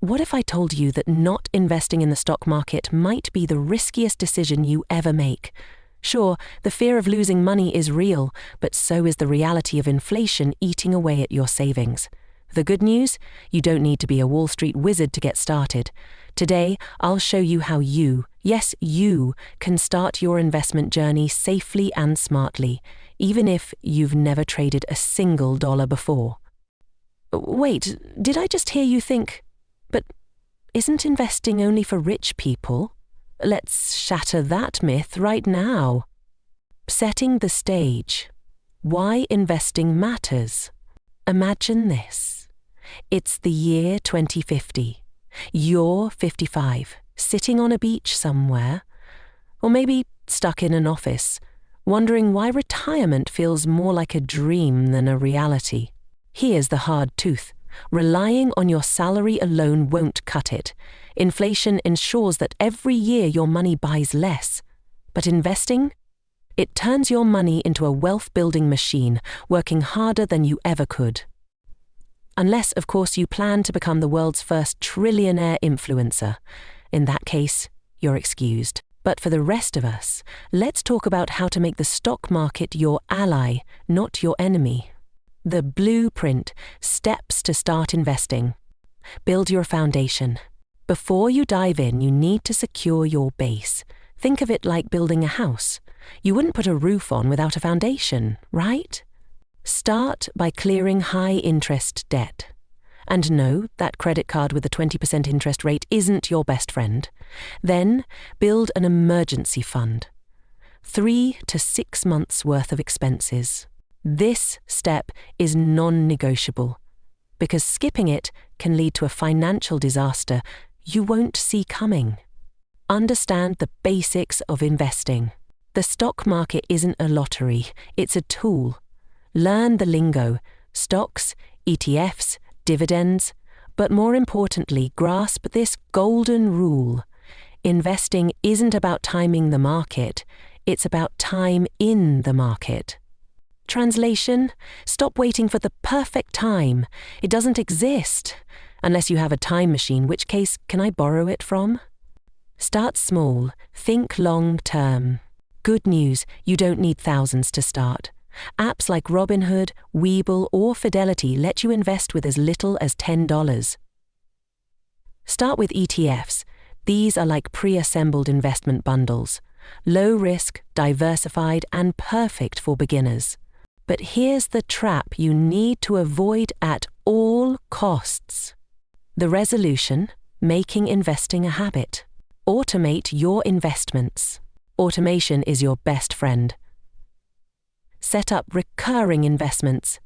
What if I told you that not investing in the stock market might be the riskiest decision you ever make? Sure, the fear of losing money is real, but so is the reality of inflation eating away at your savings. The good news? You don't need to be a Wall Street wizard to get started. Today, I'll show you how you, yes, you, can start your investment journey safely and smartly, even if you've never traded a single dollar before. Wait, did I just hear you think, but isn't investing only for rich people? Let's shatter that myth right now. Setting the stage. Why investing matters. Imagine this. It's the year 2050. You're 55, sitting on a beach somewhere, or maybe stuck in an office, wondering why retirement feels more like a dream than a reality. Here's the hard truth. Relying on your salary alone won't cut it. Inflation ensures that every year your money buys less. But investing? It turns your money into a wealth-building machine, working harder than you ever could. Unless, of course, you plan to become the world's first trillionaire influencer. In that case, you're excused. But for the rest of us, let's talk about how to make the stock market your ally, not your enemy. The blueprint, steps to start investing. Build your foundation. Before you dive in, you need to secure your base. Think of it like building a house. You wouldn't put a roof on without a foundation, right? Start by clearing high-interest debt. And no, that credit card with a 20% interest rate isn't your best friend. Then, build an emergency fund. 3 to 6 months' worth of expenses. This step is non-negotiable, because skipping it can lead to a financial disaster you won't see coming. Understand the basics of investing. The stock market isn't a lottery, it's a tool. Learn the lingo, stocks, ETFs, dividends, but more importantly, grasp this golden rule. Investing isn't about timing the market, it's about time in the market. Translation: stop waiting for the perfect time. It doesn't exist. Unless you have a time machine, which case can I borrow it from? Start small, think long term. Good news, you don't need thousands to start. Apps like Robinhood, Webull, or Fidelity let you invest with as little as $10. Start with ETFs. These are like pre-assembled investment bundles. Low risk, diversified, and perfect for beginners. But here's the trap you need to avoid at all costs. The resolution: making investing a habit. Automate your investments. Automation is your best friend. Set up recurring investments.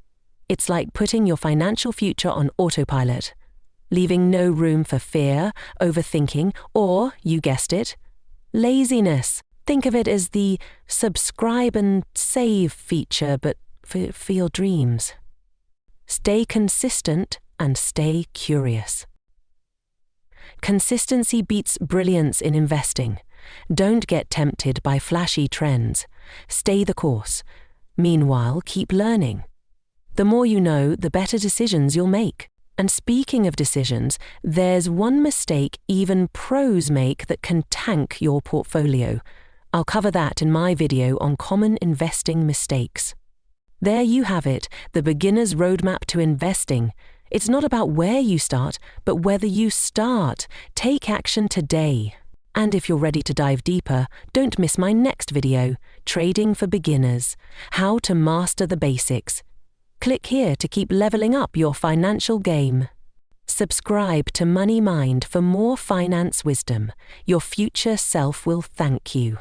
It's like putting your financial future on autopilot, leaving no room for fear, overthinking, or, you guessed it, laziness. Think of it as the subscribe and save feature, but for your dreams. Stay consistent and stay curious. Consistency beats brilliance in investing. Don't get tempted by flashy trends. Stay the course. Meanwhile, keep learning. The more you know, the better decisions you'll make. And speaking of decisions, there's one mistake even pros make that can tank your portfolio. I'll cover that in my video on common investing mistakes. There you have it, the beginner's roadmap to investing. It's not about where you start, but whether you start. Take action today. And if you're ready to dive deeper, don't miss my next video, Trading for Beginners, How to Master the Basics. Click here to keep leveling up your financial game. Subscribe to Money Mind for more finance wisdom. Your future self will thank you.